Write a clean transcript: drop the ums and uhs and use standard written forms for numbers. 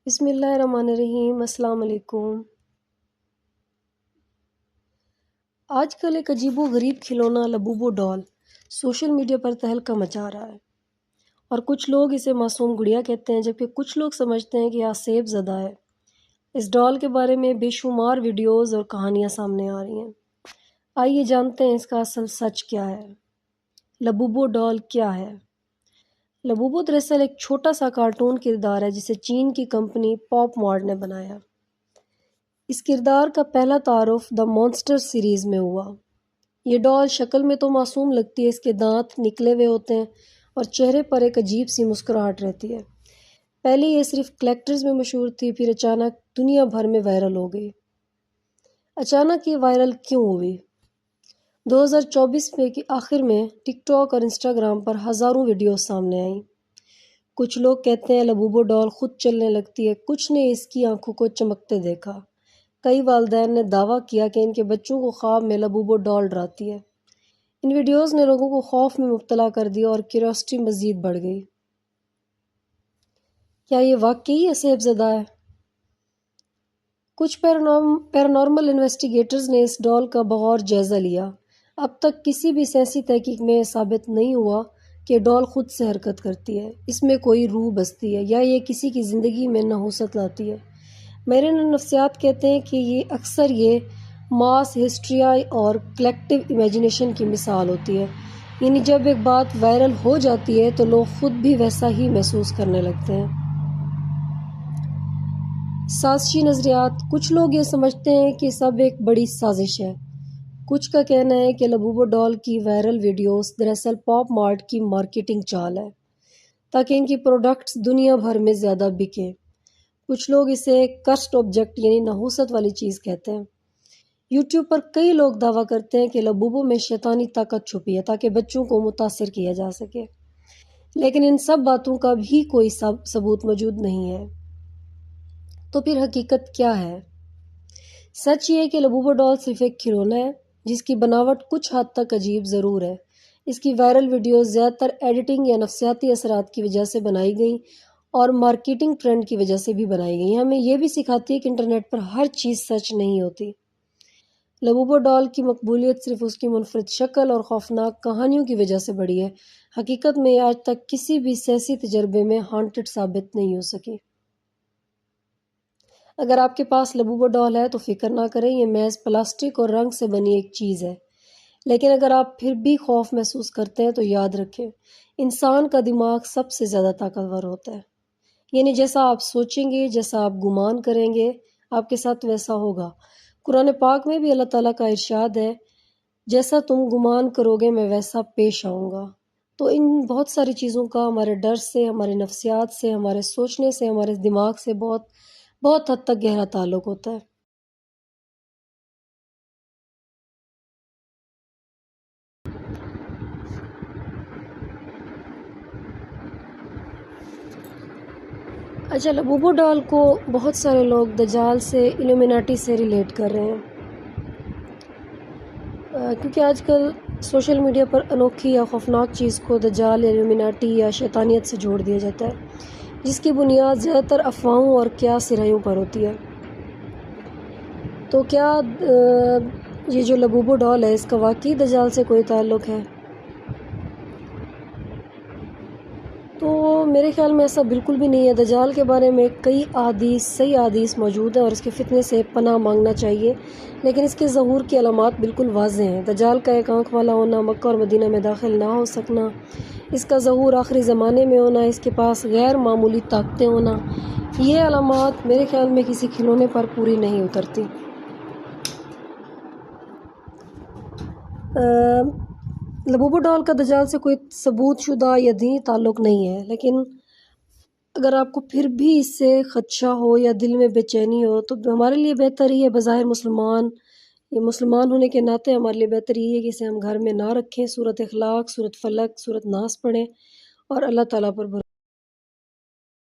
بسم اللہ الرحمن الرحیم۔ السلام علیکم۔ آج کل ایک عجیب و غریب کھلونا لبوبو ڈال سوشل میڈیا پر تہلکہ مچا رہا ہے، اور کچھ لوگ اسے معصوم گڑیا کہتے ہیں جبکہ کچھ لوگ سمجھتے ہیں کہ یہ آسیب زدہ ہے۔ اس ڈال کے بارے میں بے شمار ویڈیوز اور کہانیاں سامنے آ رہی ہیں۔ آئیے جانتے ہیں اس کا اصل سچ کیا ہے۔ لبوبو ڈال کیا ہے؟ لبوبو دراصل ایک چھوٹا سا کارٹون کردار ہے جسے چین کی کمپنی پاپ مارٹ نے بنایا۔ اس کردار کا پہلا تعارف دی مانسٹر سیریز میں ہوا۔ یہ ڈال شکل میں تو معصوم لگتی ہے، اس کے دانت نکلے ہوئے ہوتے ہیں اور چہرے پر ایک عجیب سی مسکراہٹ رہتی ہے۔ پہلے یہ صرف کلیکٹرز میں مشہور تھی، پھر اچانک دنیا بھر میں وائرل ہو گئی۔ اچانک یہ وائرل کیوں ہوئی؟ 2024 کے آخر میں ٹک ٹاک اور انسٹاگرام پر ہزاروں ویڈیوز سامنے آئیں۔ کچھ لوگ کہتے ہیں لبوبو ڈال خود چلنے لگتی ہے، کچھ نے اس کی آنکھوں کو چمکتے دیکھا۔ کئی والدین نے دعویٰ کیا کہ ان کے بچوں کو خواب میں لبوبو ڈال ڈراتی ہے۔ ان ویڈیوز نے لوگوں کو خوف میں مبتلا کر دیا اور کیوریوسٹی مزید بڑھ گئی۔ کیا یہ واقعی آسیب زدہ ہے؟ کچھ پیرانارمل انویسٹیگیٹرز نے اس ڈال کا بغور جائزہ لیا۔ اب تک کسی بھی سائنسی تحقیق میں ثابت نہیں ہوا کہ ڈال خود سے حرکت کرتی ہے، اس میں کوئی روح بستی ہے یا یہ کسی کی زندگی میں نحوست لاتی ہے۔ ماہرین نفسیات کہتے ہیں کہ یہ اکثر ماس ہسٹیریا اور کلیکٹیو امیجنیشن کی مثال ہوتی ہے، یعنی جب ایک بات وائرل ہو جاتی ہے تو لوگ خود بھی ویسا ہی محسوس کرنے لگتے ہیں۔ سازشی نظریات: کچھ لوگ یہ سمجھتے ہیں کہ سب ایک بڑی سازش ہے۔ کچھ کا کہنا ہے کہ لبوبو ڈال کی وائرل ویڈیوز دراصل پاپ مارٹ کی مارکیٹنگ چال ہے تاکہ ان کی پروڈکٹس دنیا بھر میں زیادہ بکیں۔ کچھ لوگ اسے کرسڈ آبجیکٹ یعنی نحوست والی چیز کہتے ہیں۔ یوٹیوب پر کئی لوگ دعویٰ کرتے ہیں کہ لبوبو میں شیطانی طاقت چھپی ہے تاکہ بچوں کو متاثر کیا جا سکے، لیکن ان سب باتوں کا بھی کوئی ثبوت موجود نہیں ہے۔ تو پھر حقیقت کیا ہے؟ سچ یہ ہے کہ لبوبو ڈال صرف ایک کھلونا ہے جس کی بناوٹ کچھ حد تک عجیب ضرور ہے۔ اس کی وائرل ویڈیوز زیادہ تر ایڈیٹنگ یا نفسیاتی اثرات کی وجہ سے بنائی گئیں اور مارکیٹنگ ٹرینڈ کی وجہ سے بھی بنائی گئی۔ ہمیں یہ بھی سکھاتی ہے کہ انٹرنیٹ پر ہر چیز سچ نہیں ہوتی۔ لبوبو ڈال کی مقبولیت صرف اس کی منفرد شکل اور خوفناک کہانیوں کی وجہ سے بڑھی ہے۔ حقیقت میں یہ آج تک کسی بھی سائنسی تجربے میں ہانٹڈ ثابت نہیں ہو سکی۔ اگر آپ کے پاس لبوبو ڈال ہے تو فکر نہ کریں، یہ محض پلاسٹک اور رنگ سے بنی ایک چیز ہے۔ لیکن اگر آپ پھر بھی خوف محسوس کرتے ہیں تو یاد رکھیں، انسان کا دماغ سب سے زیادہ طاقتور ہوتا ہے، یعنی جیسا آپ سوچیں گے، جیسا آپ گمان کریں گے، آپ کے ساتھ ویسا ہوگا۔ قرآن پاک میں بھی اللہ تعالیٰ کا ارشاد ہے، جیسا تم گمان کرو گے میں ویسا پیش آؤں گا۔ تو ان بہت ساری چیزوں کا ہمارے ڈر سے، ہمارے نفسیات سے، ہمارے سوچنے سے، ہمارے دماغ سے بہت حد تک گہرا تعلق ہوتا ہے۔ اچھا، لبوبو ڈال کو بہت سارے لوگ دجال سے، الومیناٹی سے ریلیٹ کر رہے ہیں، کیونکہ آج کل سوشل میڈیا پر انوکھی یا خوفناک چیز کو دجال یا الومیناٹی یا شیطانیت سے جوڑ دیا جاتا ہے، جس کی بنیاد زیادہ تر افواہوں اور قیاس رائیوں پر ہوتی ہے۔ تو کیا یہ جو لبوبو ڈال ہے اس کا واقعی دجال سے کوئی تعلق ہے؟ تو میرے خیال میں ایسا بالکل بھی نہیں ہے۔ دجال کے بارے میں کئی صحیح احادیث موجود ہیں اور اس کے فتنے سے پناہ مانگنا چاہیے، لیکن اس کے ظہور کی علامات بالکل واضح ہیں۔ دجال کا ایک آنکھ والا ہونا، مکہ اور مدینہ میں داخل نہ ہو سکنا، اس کا ظہور آخری زمانے میں ہونا، اس کے پاس غیر معمولی طاقتیں ہونا، یہ علامات میرے خیال میں کسی کھلونے پر پوری نہیں اترتی۔ لبوبو ڈال کا دجال سے کوئی ثبوت شدہ یا دینی تعلق نہیں ہے، لیکن اگر آپ کو پھر بھی اس سے خدشہ ہو یا دل میں بے چینی ہو تو ہمارے لیے بہتر ہی ہے، بظاہر مسلمان ہونے کے ناطے ہمارے لیے بہتر ہی ہے کہ اسے ہم گھر میں نہ رکھیں۔ سورۃ اخلاق، سورۃ فلق، سورۃ ناس پڑھیں اور اللہ تعالیٰ پر